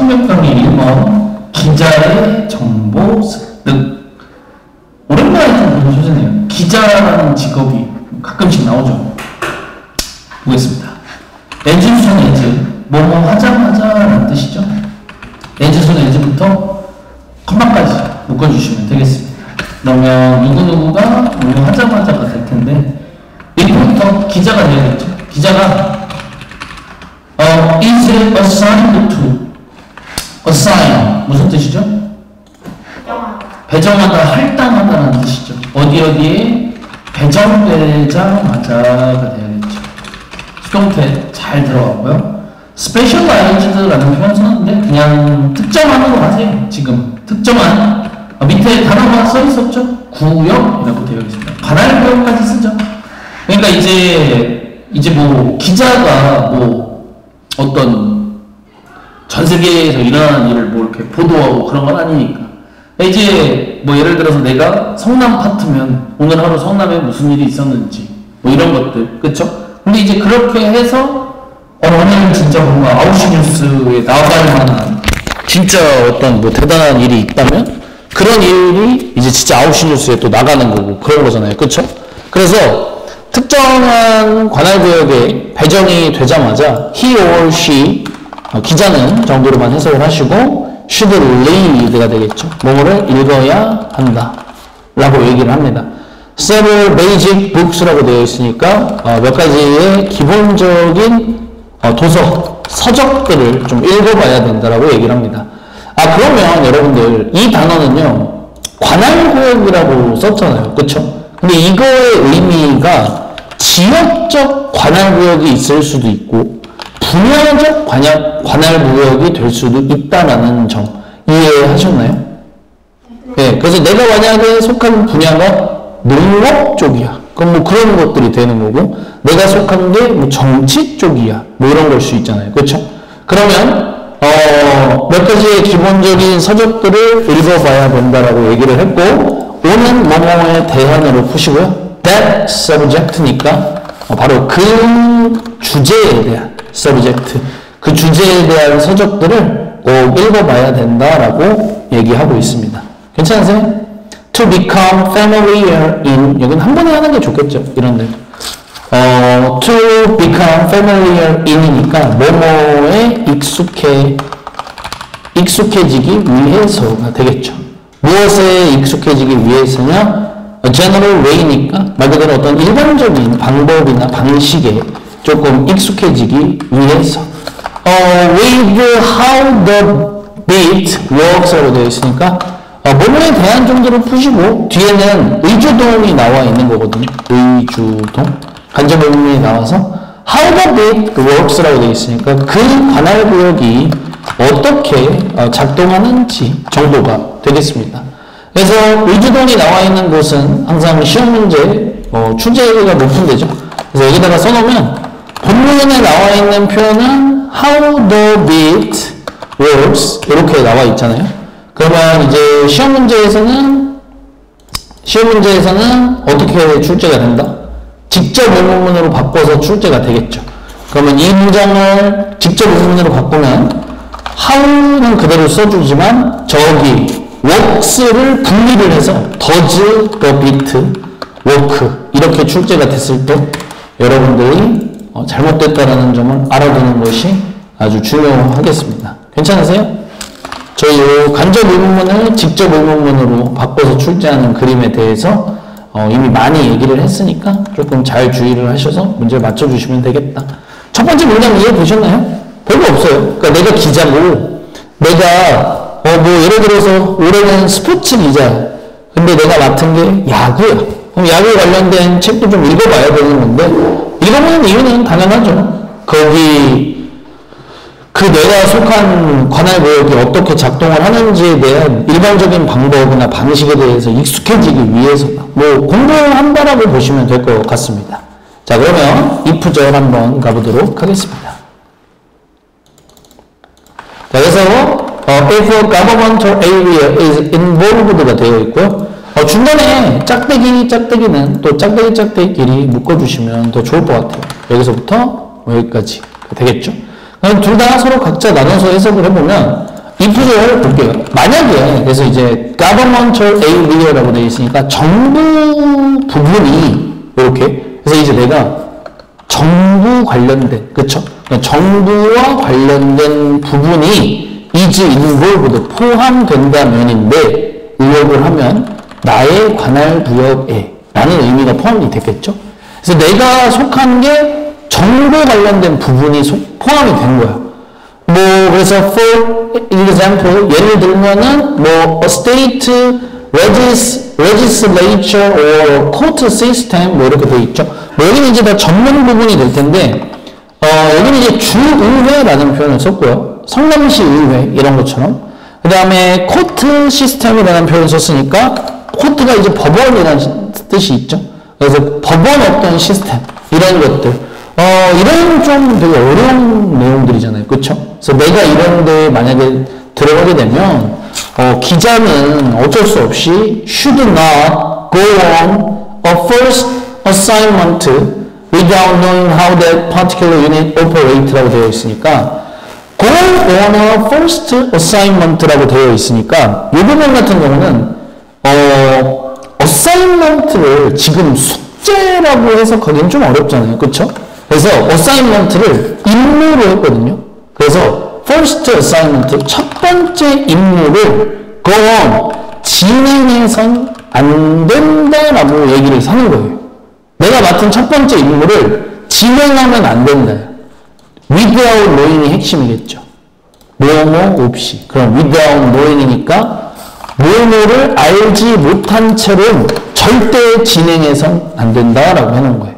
청명병의 1번 기자의 정보 습득. 오랜만에 좀 보는 소재네요. 기자라는 직업이 가끔씩 나오죠. 보겠습니다. 엔진 손 엔진, 뭐뭐 하자마자 라는 뜻이죠. 엔진 손 엔진부터 컴마까지 묶어주시면 되겠습니다. 그러면 누구누구가 뭐뭐 하자마자가 될 텐데, 1번부터 기자가 되어야겠죠. 기자가 is assigned to. assign 무슨 뜻이죠? 배정하다, 할당하다라는 뜻이죠. 어디에 배정되자마자가 돼야겠죠. 수동태 잘 들어가고요. specialized라는 표현 썼는데 그냥 특정하는 거 하세요. 지금 특정한 밑에 단어가 써 있었죠. 구역이라고 되어 있습니다. 관할 구역까지 쓰죠. 그러니까 이제 뭐 기자가 뭐 어떤 전 세계에서 일어나는 일을 뭐 이렇게 보도하고 그런 건 아니니까. 이제 뭐 예를 들어서 내가 성남 파트면 오늘 하루 성남에 무슨 일이 있었는지 뭐 이런 것들, 그쵸? 근데 이제 그렇게 해서 오늘은 진짜 뭔가 아웃시뉴스에 나갈 만한 진짜 어떤 뭐 대단한 일이 있다면 그런 일이 이제 진짜 아웃시뉴스에 또 나가는 거고 그런 거잖아요, 그쵸? 그래서 특정한 관할구역에 배정이 되자마자 he or she 기자는 정도로만 해석을 하시고 should read가 되겠죠. 뭐를 읽어야 한다 라고 얘기를 합니다. several basic books라고 되어 있으니까 몇 가지의 기본적인 도서, 서적들을 좀 읽어봐야 된다라고 얘기를 합니다. 그러면 여러분들 이 단어는요 관할구역이라고 썼잖아요, 그쵸? 근데 이거의 의미가 지역적 관할구역이 있을 수도 있고 분야적 관할구역이 될 수도 있다라는 점 이해하셨나요? 네, 그래서 내가 만약에 속한 분야가 농업 쪽이야. 그럼 뭐 그런 것들이 되는 거고, 내가 속한 게 뭐 정치 쪽이야. 뭐 이런 걸 수 있잖아요. 그렇죠? 그러면 몇 가지의 기본적인 서적들을 읽어봐야 된다라고 얘기를 했고, 오는 뭐뭐에 대한으로 푸시고요. That subject니까 바로 그 주제에 대한 subject, 그 주제에 대한 서적들을 꼭 읽어봐야 된다라고 얘기하고 있습니다. 괜찮으세요? To become familiar in, 여기는 한 번에 하는 게 좋겠죠, 이런데. To become familiar in이니까 뭐뭐에 익숙해지기 위해서가 되겠죠. 무엇에 익숙해지기 위해서냐? general way니까 말 그대로 어떤 일반적인 방법이나 방식에 조금 익숙해지기 위해서. with how the bit works라고 되어 있으니까 뭐뭐에 대한 정도로 푸시고 뒤에는 의주동이 나와 있는 거거든요. 의주동. 간접 의문이 나와서 how the bit works라고 되어 있으니까 그 관할구역이 어떻게 작동하는지 정도가 되겠습니다. 그래서 의주동이 나와 있는 곳은 항상 시험 문제 출제가 높은 데죠. 그래서 여기다가 써놓으면 본문에 나와 있는 표현은 how the bit works 이렇게 나와 있잖아요. 그러면 이제 시험 문제에서는 어떻게 출제가 된다? 직접 의문문으로 바꿔서 출제가 되겠죠. 그러면 이 문장을 직접 의문문으로 바꾸면 how는 그대로 써주지만 저기 works를 분리를 해서 does the bit work 이렇게 출제가 됐을 때 여러분들이 잘못됐다라는 점을 알아두는 것이 아주 중요하겠습니다. 괜찮으세요? 저희 간접 의문문을 직접 의문문으로 바꿔서 출제하는 그림에 대해서 이미 많이 얘기를 했으니까 조금 잘 주의를 하셔서 문제를 맞춰주시면 되겠다. 첫 번째 문장 이해되셨나요? 별거 없어요. 그러니까 내가 기자고 내가 뭐 예를 들어서 올해는 스포츠 기자 근데 내가 맡은 게 야구야. 그럼 야구에 관련된 책도 좀 읽어봐야 되는 건데 읽어보는 이유는 당연하죠. 거기 그 내가 속한 관할구역이 어떻게 작동을 하는지에 대한 일반적인 방법이나 방식에 대해서 익숙해지기 위해서다. 뭐 공부한다라고 보시면 될 것 같습니다. 자, 그러면 if절 한번 가보도록 하겠습니다. 자, 그래서 if a governmental area is involved가 되어 있고요. 중간에 짝대기는 또 짝대기끼리 묶어주시면 더 좋을 것 같아요. 여기서부터 여기까지 되겠죠. 둘 다 서로 각자 나눠서 해석을 해보면 if를 볼게요. 만약에, 그래서 이제 governmental area라고 되어 있으니까 정부 부분이, 이렇게. 그래서 이제 내가 정부 관련된, 그쵸? 정부와 관련된 부분이 is involved, 포함된다면인데, 의역을 하면 나의 관할 부역에 라는 의미가 포함이 됐겠죠? 그래서 내가 속한 게 정부 관련된 부분이 포함이 된 거야. 뭐, 그래서 for example, 예를 들면은 뭐, a state legislature or court system 뭐 이렇게 돼 있죠. 뭐 여기는 이제 다 전문 부분이 될 텐데, 여기는 이제 주의회라는 표현을 썼고요. 성남시 의회 이런 것처럼. 그 다음에 코트 시스템이라는 표현을 썼으니까 코트가 이제 법원이라는 뜻이 있죠. 그래서 법원 어떤 시스템 이런 것들 이런 좀 되게 어려운 내용들이잖아요. 그쵸? 그래서 내가 이런 데 만약에 들어가게 되면 기자는 어쩔 수 없이 should not go on a first assignment without knowing how that particular unit operate라고 되어 있으니까 go on a first assignment라고 되어 있으니까 이 부분 같은 경우는 assignment를 지금 숙제라고 해석하기는 좀 어렵잖아요. 그쵸? 그래서 assignment를 임무로 했거든요. 그래서 first assignment, 첫 번째 임무를 go on, 진행해선 안 된다라고 얘기를 하는 거예요. 내가 맡은 첫 번째 임무를 진행하면 안 된다. without knowing이 핵심이겠죠. 뭐뭐 없이. 그럼 without knowing이니까 뭐뭐를 알지 못한 채로 절대 진행해선 안 된다라고 해놓은 거예요.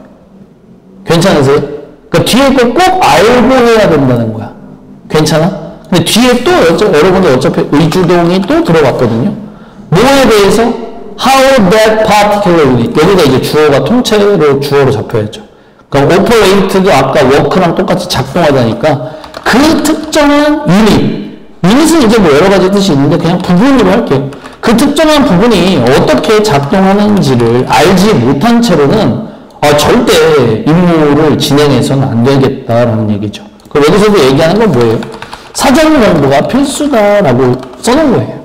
괜찮으세요? 그러니까 뒤에 거 꼭 알고 해야 된다는 거야. 괜찮아? 근데 뒤에 또 여러분들 어차피 의주동이 또 들어갔거든요. 뭐에 대해서 how that particular unit, 여기가 이제 주어가 통째로 주어로 잡혀야죠. 그럼 operate도 아까 work랑 똑같이 작동하다니까 그 특정한 유닛은 이제 뭐 여러 가지 뜻이 있는데 그냥 부분으로 할게요. 그 특정한 부분이 어떻게 작동하는지를 알지 못한 채로는 절대 임무를 진행해서는 안 되겠다라는 얘기죠. 그럼 여기서도 얘기하는 건 뭐예요? 사전 공부가 필수다라고 써놓은 거예요.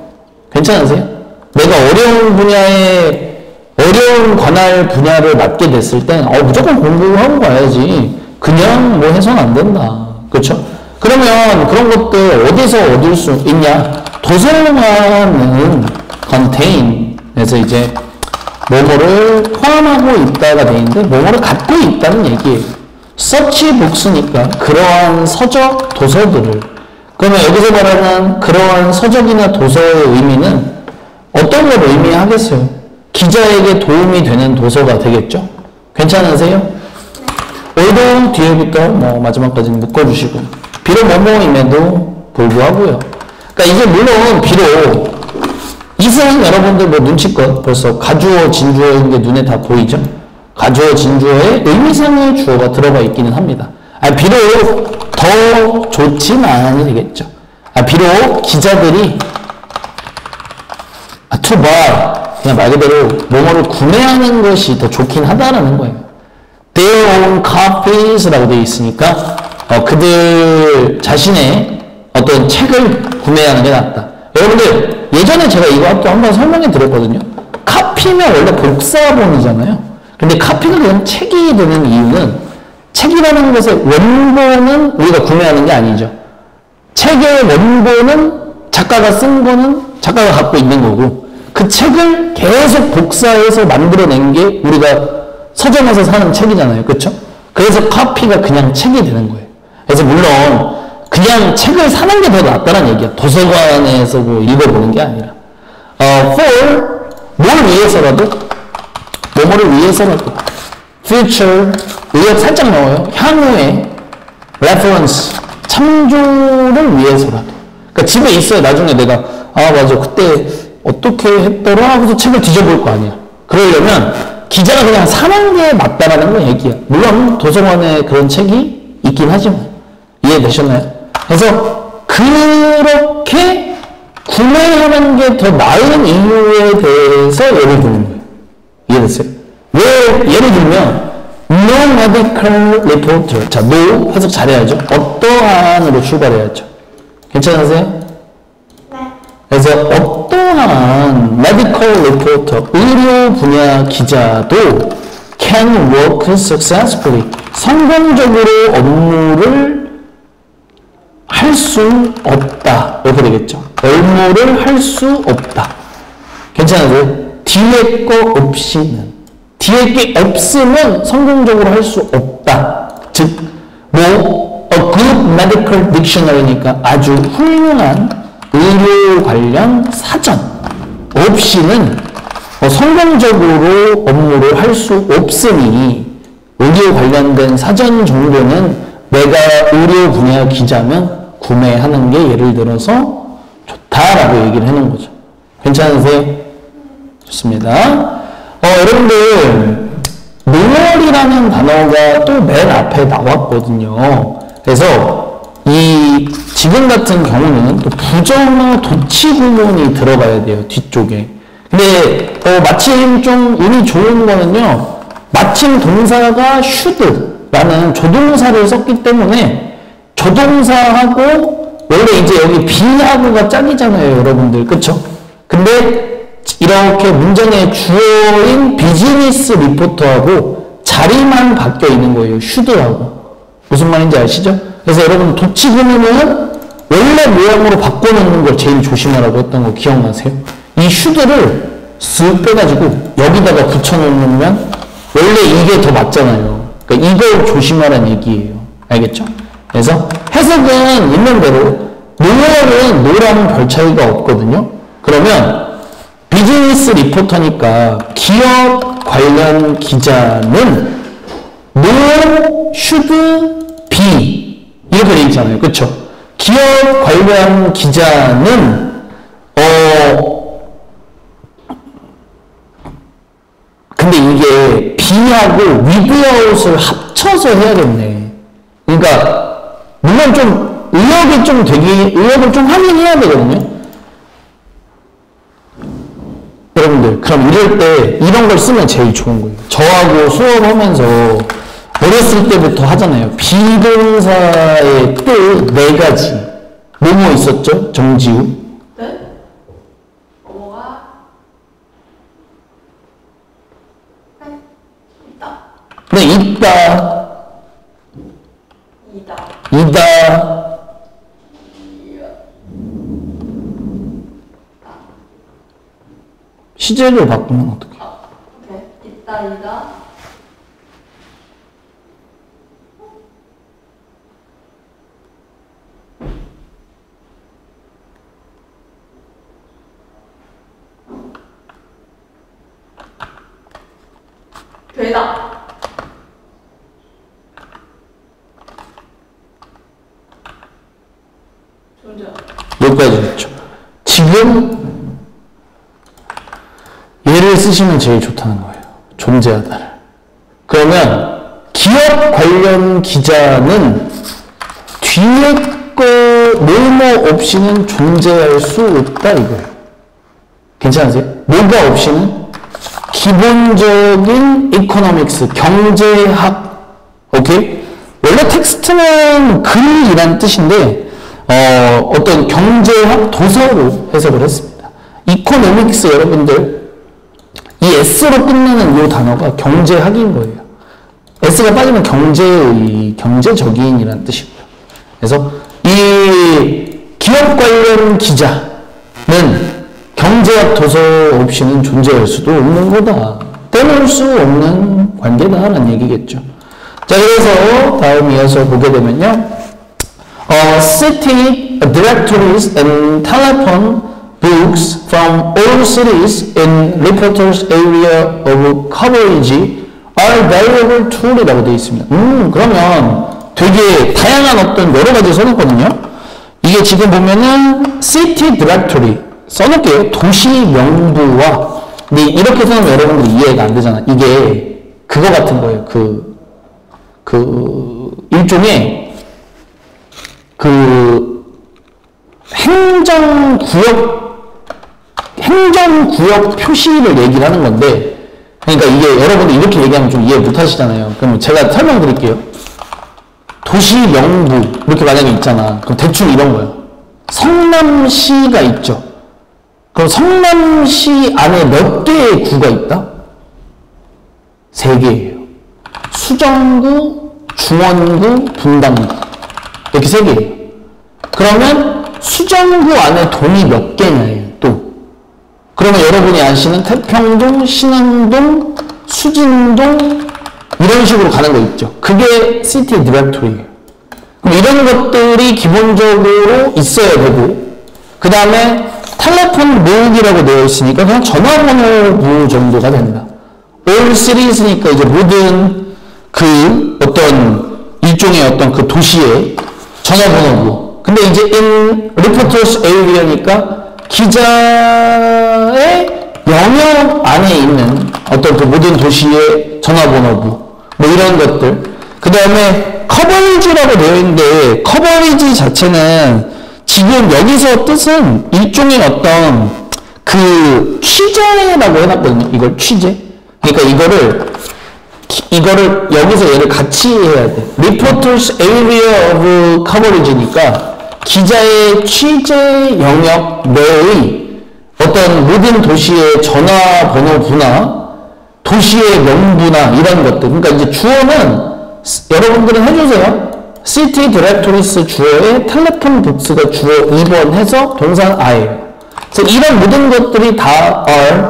괜찮으세요? 내가 어려운 분야에 어려운 관할 분야를 맡게 됐을 땐 무조건 공부하고 가야지 그냥 뭐 해서는 안 된다. 그렇죠? 그러면 그런 것들 어디서 얻을 수 있냐? 도서관은 contain 에서 이제 뭐뭐를 포함하고 있다가 돼 있는데 뭐뭐를 갖고 있다는 얘기예요. 서치 북스니까 그러한 서적 도서들을, 그러면 여기서 말하는 그러한 서적이나 도서의 의미는 어떤 걸 의미하겠어요? 기자에게 도움이 되는 도서가 되겠죠? 괜찮으세요? 오늘도 뒤에부터 뭐 마지막까지는 묶어주시고, 비록 뭐뭐임에도 불구하고요. 그러니까 이게 물론 비록 이승 여러분들 뭐 눈치껏 벌써 가주어 진주어인 게 눈에 다 보이죠? 가주어 진주어에 의미상의 주어가 들어가 있기는 합니다. 비록 더 좋진 않아야 되겠죠. 비록 기자들이 to buy, 그냥 말 그대로 뭐뭐를 구매하는 것이 더 좋긴 하다라는 거예요. Their own copies라고 되어 있으니까 그들 자신의 어떤 책을 구매하는 게 낫다. 여러분들 예전에 제가 이거 한번 설명해 드렸거든요. 카피면 원래 복사본이잖아요. 근데 카피가 그냥 책이 되는 이유는 책이라는 것의 원본은 우리가 구매하는 게 아니죠. 책의 원본은 작가가 쓴 거는 작가가 갖고 있는 거고, 그 책을 계속 복사해서 만들어낸 게 우리가 서점에서 사는 책이잖아요. 그렇죠? 그래서 카피가 그냥 책이 되는 거예요. 그래서 물론 그냥 책을 사는 게 더 낫다는 얘기야. 도서관에서 뭐 읽어보는 게 아니라. for 뭘 위해서라도, 뭐뭐를 위해서라도, future 의역 살짝 나와요. 향후에 reference 참조를 위해서라도. 그러니까 집에 있어요. 나중에 내가 맞아 그때 어떻게 했더라 하고서 책을 뒤져볼 거 아니야. 그러려면 기자가 그냥 사는 게 맞다라는 건 얘기야. 물론 도서관에 그런 책이 있긴 하지만. 이해되셨나요? 그래서 그렇게 구매하는 게 더 나은 이유에 대해서 예를 드는 거예요. 이해됐어요? 왜 예를 들면 no medical reporter, 자 no 해석 잘해야죠. 어떠한으로 출발해야죠. 괜찮으세요? 그래서 어떠한 medical reporter, 의료 분야 기자도 can work successfully, 성공적으로 업무를 할 수 없다. 이렇게 되겠죠. 업무를 할 수 없다. 괜찮으세요? 뒤에 거 없이는. 뒤에 게 없으면 성공적으로 할 수 없다. 즉, 뭐, a good medical dictionary니까 아주 훌륭한 의료 관련 사전 없이는 성공적으로 업무를 할 수 없으니 의료 관련된 사전 정도는 내가 의료 분야 기자면 구매하는 게 예를 들어서 좋다라고 얘기를 해놓은 거죠. 괜찮으세요? 좋습니다. 여러분들 노월이라는 단어가 또 맨 앞에 나왔거든요. 그래서 이 지금 같은 경우는 또 부정어 도치 구문이 들어가야 돼요. 뒤쪽에. 근데 마침 좀 운이 좋은 거는요. 마침 동사가 should라는 조동사를 썼기 때문에 조동사하고 원래 이제 여기 be하고가 짝이잖아요. 여러분들. 그쵸? 근데 이렇게 문장의 주어인 비즈니스 리포터하고 자리만 바뀌어 있는 거예요. should하고. 무슨 말인지 아시죠? 그래서 여러분 도치 구문은 원래 모양으로 바꿔놓는 걸 제일 조심하라고 했던 거 기억나세요? 이 should를 쓱 빼가지고 여기다가 붙여놓으면 원래 이게 더 맞잖아요. 그러니까 이걸 조심하라는 얘기예요. 알겠죠? 그래서 해석은 있는 대로 노월은 노랑 별 차이가 없거든요. 그러면 비즈니스 리포터니까 기업 관련 기자는 no should be 이렇게 돼 있잖아요. 그쵸? 기업 관련 기자는 근데 이게 be하고 without을 합쳐서 해야겠네. 그러니까 물론 좀 의역을 좀 하긴 해야 되거든요. 여러분들 그럼 이럴 때 이런 걸 쓰면 제일 좋은 거예요. 저하고 수업하면서 어렸을 때부터 하잖아요. 비동사의 뜻 4가지. 뭐뭐 있었죠? 정지우. 네? 뭐가? 있다. 네, 있다. 이다. 시제를 바꾸면 어떡해? 오케이. 있다. 되다. 존재. 여기까지 됐죠. 지금 얘를 쓰시면 제일 좋다는 거예요. 존재하다를. 그러면 기업 관련 기자는 뒤에 거 뭐뭐 없이는 존재할 수 없다 이거예요. 괜찮으세요? 뭐가 없이는 기본적인 이코노믹스, 경제학, 오케이? 원래 텍스트는 글이란 뜻인데 어떤 경제학 도서로 해석을 했습니다. 이코노믹스 여러분들 이 S로 끝나는 이 단어가 경제학인 거예요. S가 빠지면 경제적인이라는 뜻이고요. 그래서 이 기업 관련 기자는 경제학 도서 없이는 존재할 수도 없는 거다. 떼놓을 수 없는 관계다라는 얘기겠죠. 자, 그래서 다음 이어서 보게 되면요. City directories and telephone books from all cities in reporters area of coverage are valuable tool이라고 되어 있습니다. 그러면 되게 다양한 어떤 여러 가지 써놨거든요. 이게 지금 보면은 city directory 써놓을게요. 도시 명부와 근데 이렇게 써놓으면 여러분들이 이해가 안 되잖아. 이게 그거 같은 거예요. 일종의 행정구역 표시를 얘기를 하는 건데, 그러니까 이게 여러분들 이렇게 얘기하면 좀 이해 못 하시잖아요. 그럼 제가 설명드릴게요. 도시 명부, 이렇게 만약에 있잖아. 그럼 대충 이런 거예요. 성남시가 있죠. 그럼 성남시 안에 몇 개의 구가 있다? 3개예요. 수정구, 중원구, 분당구. 이렇게 3개예요. 그러면 수정구 안에 동이 몇 개냐예요, 또. 그러면 여러분이 아시는 태평동, 신안동, 수진동, 이런 식으로 가는 거 있죠. 그게 시티 디렉토리예요. 그럼 이런 것들이 기본적으로 있어야 되고, 그 다음에 텔레폰 모으기라고 되어 있으니까 그냥 전화번호 정도가 된다. All Cities니까 이제 모든 그 어떤 일종의 어떤 그 도시의 전화번호부. 근데 이제 in reporters area니까 기자의 영역 안에 있는 어떤 그 모든 도시의 전화번호부. 뭐 이런 것들. 그 다음에 커버리지라고 되어 있는데 커버리지 자체는 지금 여기서 뜻은 일종의 어떤 그 취재라고 해놨거든요. 이걸 취재. 그러니까 이거를 여기서 얘를 같이 해야 돼. Reporters Area of Coverage니까 기자의 취재 영역 내의 어떤 모든 도시의 전화번호부나 도시의 명부나 이런 것들. 그러니까 이제 주어는 여러분들은 해주세요. City Directories 주어에 텔레폰 북스가 주어 2번 해서 동사 I예요. 그래서 이런 모든 것들이 다 are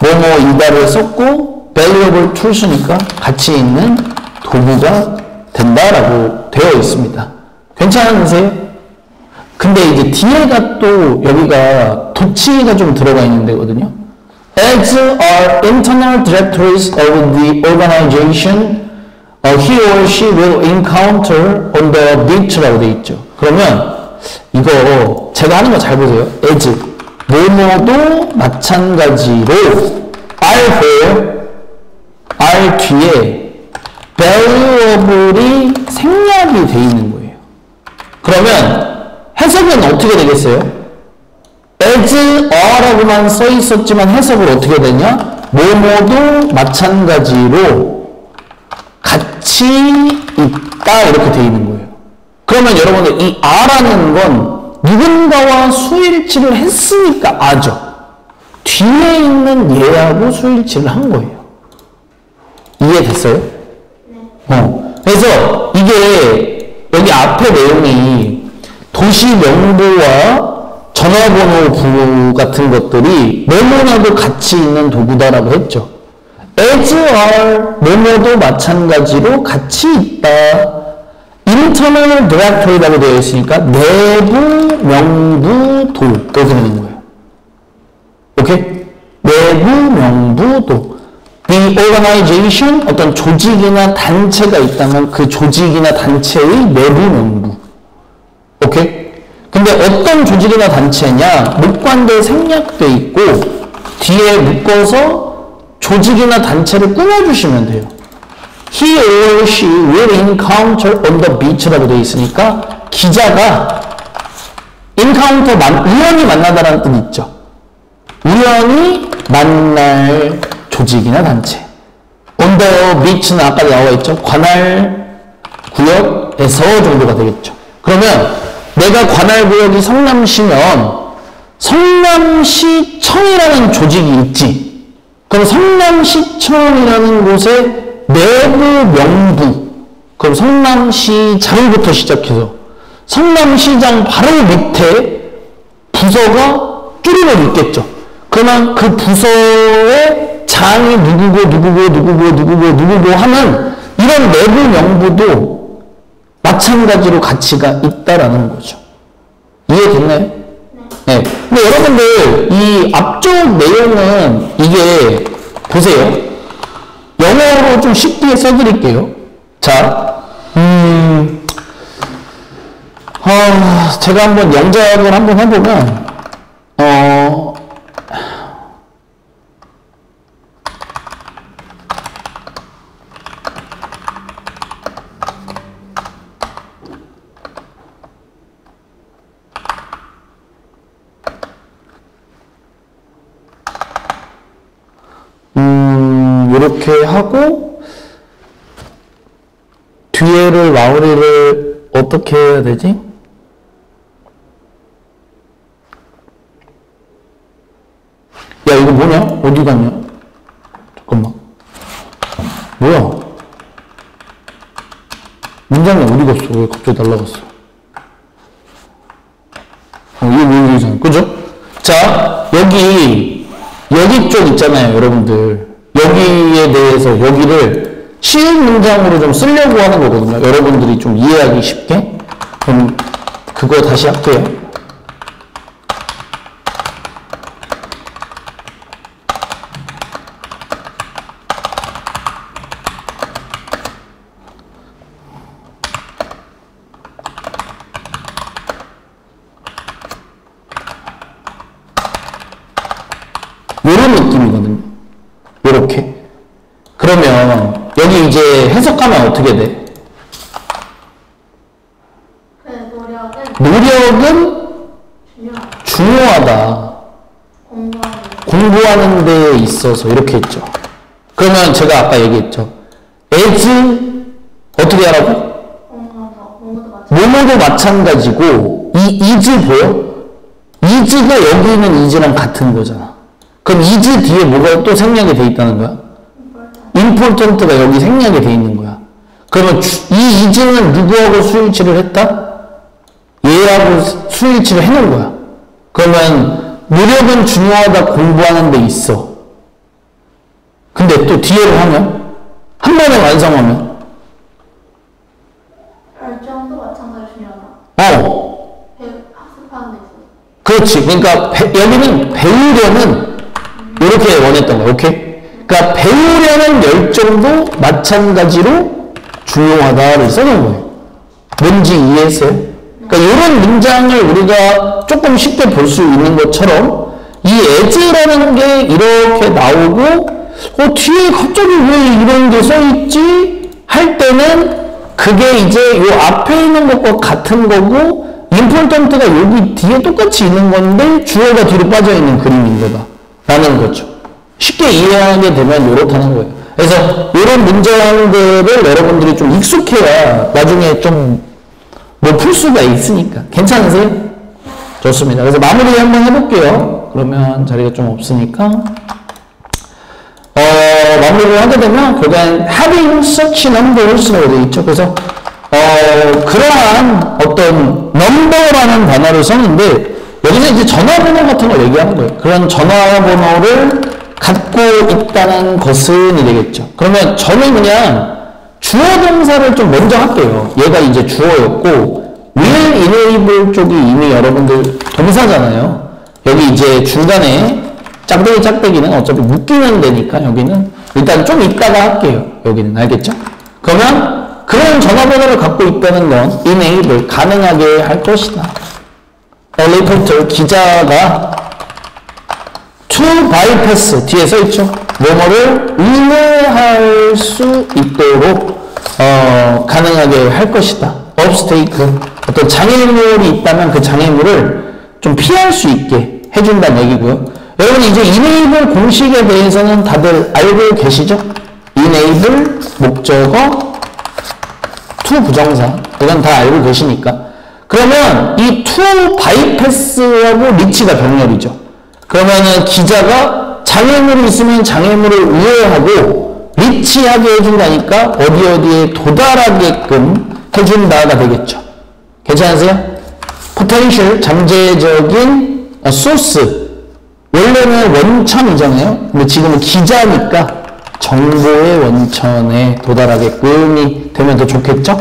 뭐뭐이다를 썼고 valuable tools니까 가치 있는 도구가 된다라고 되어 있습니다. 괜찮으세요? 근데 이제 뒤에가 또 여기가 도치가 좀 들어가 있는 데거든요. As are internal directories of the organization he or she will encounter on the beach라고 돼 있죠. 그러면 이거 제가 하는 거 잘 보세요. as 뭐뭐도 마찬가지로 R 뒤에 valuable이 생략이 돼 있는 거예요. 그러면 해석은 어떻게 되겠어요? as are라고만 써 있었지만 해석을 어떻게 되냐? 뭐뭐도 마찬가지로 같이 있다 이렇게 돼 있는 거예요. 그러면 여러분들 이 R라는 건 누군가와 수일치를 했으니까 R죠. 뒤에 있는 얘하고 수일치를 한 거예요. 이해됐어요? 네. 그래서 이게 여기 앞에 내용이 도시 명부와 전화번호 부 같은 것들이 뭐뭐나도 같이 있는 도구다라고 했죠. as are 뭐뭐도 마찬가지로 같이 있다. internal directory라고 되어 있으니까 내부 명부도 이렇게 되는 거예요. 오케이? 내부 명부도 the organization 어떤 조직이나 단체가 있다면 그 조직이나 단체의 내부 명부. 오케이? 근데 어떤 조직이나 단체냐? 목관대 생략돼 있고 뒤에 묶어서 조직이나 단체를 꾸며주시면 돼요. He or she will encounter on the beach라고 되어 있으니까 기자가 encounter 우연히 만나다라는 뜻 있죠. 우연히 만날 조직이나 단체. on the beach는 아까 나와 있죠. 관할 구역에서 정도가 되겠죠. 그러면 내가 관할 구역이 성남시면 성남시청이라는 조직이 있지. 그럼 성남시청이라는 곳의 내부 명부, 그럼 성남시장부터 시작해서 성남시장 바로 밑에 부서가 쭈루룩 있겠죠. 그러면 그 부서의 장이 누구고 하는 이런 내부 명부도 마찬가지로 가치가 있다라는 거죠. 이해됐나요? 네. 근데 여러분들 이 앞쪽 내용은 이게 보세요. 영어로 좀 쉽게 써드릴게요. 자, 제가 한번 영작을 한번 해보면 이렇게 하고 뒤에를 마무리를 어떻게 해야 되지? 야, 이거 뭐냐? 어디 갔냐? 잠깐만. 뭐야? 문장이 어디 갔어? 왜 갑자기 날라갔어? 이거 문장이잖아. 그죠? 자, 여기 쪽 있잖아요, 여러분들. 여기에 대해서 여기를 쉬운 문장으로 좀 쓰려고 하는 거거든요. 여러분들이 좀 이해하기 쉽게. 그럼 그거 다시 할게요. 이런 느낌이거든요. 이렇게. 그러면 여기 이제 해석하면 어떻게 돼? 노력은 중요하다. 공부하는 데 있어서 이렇게 했죠. 그러면 제가 아까 얘기했죠. as 어떻게 하라고? 뭐뭐도 마찬가지고 이 is 보여? is가 여기 있는 is랑 같은 거잖아. 그럼 is 뒤에 뭐가 또 생략이 돼 있다는 거야? important가 여기 생략이 돼 있는 거야. 그러면 이 is는 누구하고 수일치를 했다? 얘하고 수일치를 해놓은 거야. 그러면 노력은 중요하다, 공부하는 데 있어. 근데 또 뒤에로 하면? 한 번에 완성하면? 열정도 마찬가지로 중요하다. 학습하는 데 있어. 그렇지. 그러니까 여기는 배우려는 이렇게 원했던 거야. 오케이? 그러니까 배우려는 열정도 마찬가지로 중요하다를 써놓은 거예요. 뭔지 이해했어요? 그러니까 이런 문장을 우리가 조금 쉽게 볼 수 있는 것처럼 이 as라는 게 이렇게 나오고 뒤에 갑자기 왜 이런 게 써있지? 할 때는 그게 이제 요 앞에 있는 것과 같은 거고 important가 여기 뒤에 똑같이 있는 건데 주어가 뒤로 빠져있는 그림인 거다 라는 거죠. 쉽게 이해하게 되면 이렇다는 거예요. 그래서 이런 문장들을 여러분들이 좀 익숙해야 나중에 좀 뭐 풀 수가 있으니까. 괜찮으세요? 좋습니다. 그래서 마무리 한번 해볼게요. 그러면 자리가 좀 없으니까. 마무리를 하게 되면 결국엔 having such numbers라고 되어 있죠. 그래서 그러한 어떤 number라는 단어를 썼는데 여기서 이제 전화번호 같은 걸 얘기하는 거예요. 그런 전화번호를 갖고 있다는 것은 되겠죠. 그러면 저는 그냥 주어 동사를 좀 먼저 할게요. 얘가 이제 주어였고 will enable 쪽이 이미 여러분들 동사잖아요. 여기 이제 중간에 짝대기는 어차피 묶이면 되니까 여기는 일단 좀 이따가 할게요. 여기는 알겠죠? 그러면 그런 전화번호를 갖고 있다는 건 enable 가능하게 할 것이다. 리포터 기자가 to bypass 뒤에 써있죠. 뭐뭐를 의뢰할 수 있도록 가능하게 할 것이다. obstacle 어떤 장애물이 있다면 그 장애물을 좀 피할 수 있게 해준다는 얘기고요. 여러분 이제 enable 공식에 대해서는 다들 알고 계시죠? enable 목적어 to 부정사 이건 다 알고 계시니까. 그러면 이 to bypass하고 reach가 병렬이죠. 그러면은 기자가 장애물이 있으면 장애물을 우회하고 리치하게 해준다니까 어디에 도달하게끔 해준다가 되겠죠. 괜찮으세요? potential 잠재적인 source 원래는 원천이잖아요. 근데 지금은 기자니까 정보의 원천에 도달하게끔이 되면 더 좋겠죠?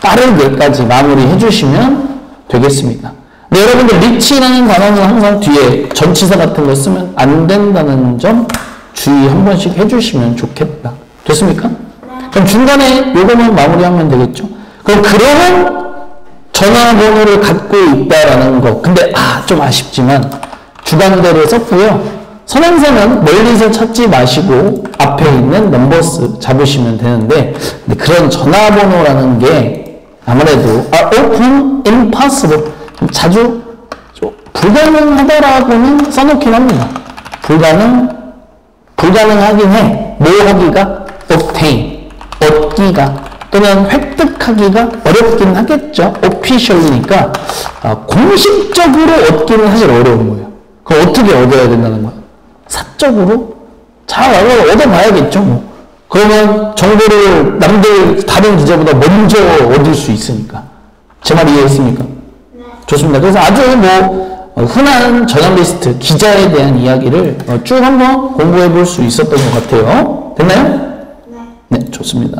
빠르게까지 마무리 해주시면 되겠습니다. 근데 여러분들 리치라는 단어는 항상 뒤에 전치사 같은 거 쓰면 안 된다는 점 주의 한 번씩 해주시면 좋겠다. 됐습니까? 그럼 중간에 요거만 마무리하면 되겠죠? 그럼 그러한 전화번호를 갖고 있다라는 거. 근데 좀 아쉽지만 주관대로 썼고요. 선행사는 멀리서 찾지 마시고 앞에 있는 넘버스 잡으시면 되는데 근데 그런 전화번호라는 게 아무래도 often impossible 자주 불가능하다라고는 써놓긴 합니다. 불가능하긴 해. 뭐 하기가? obtain 얻기가 또는 획득하기가 어렵긴 하겠죠. officially니까 공식적으로 얻기는 사실 어려운 거예요. 그럼 어떻게 얻어야 된다는 거야? 사적으로 잘 얻어봐야겠죠. 뭐. 그러면 정보를 남들 다른 기자보다 먼저 얻을 수 있으니까. 제 말 이해했습니까? 네. 좋습니다. 그래서 아주 뭐 흔한 저널리스트 기자에 대한 이야기를 쭉 한번 공부해 볼 수 있었던 것 같아요. 됐나요? 네. 네, 좋습니다.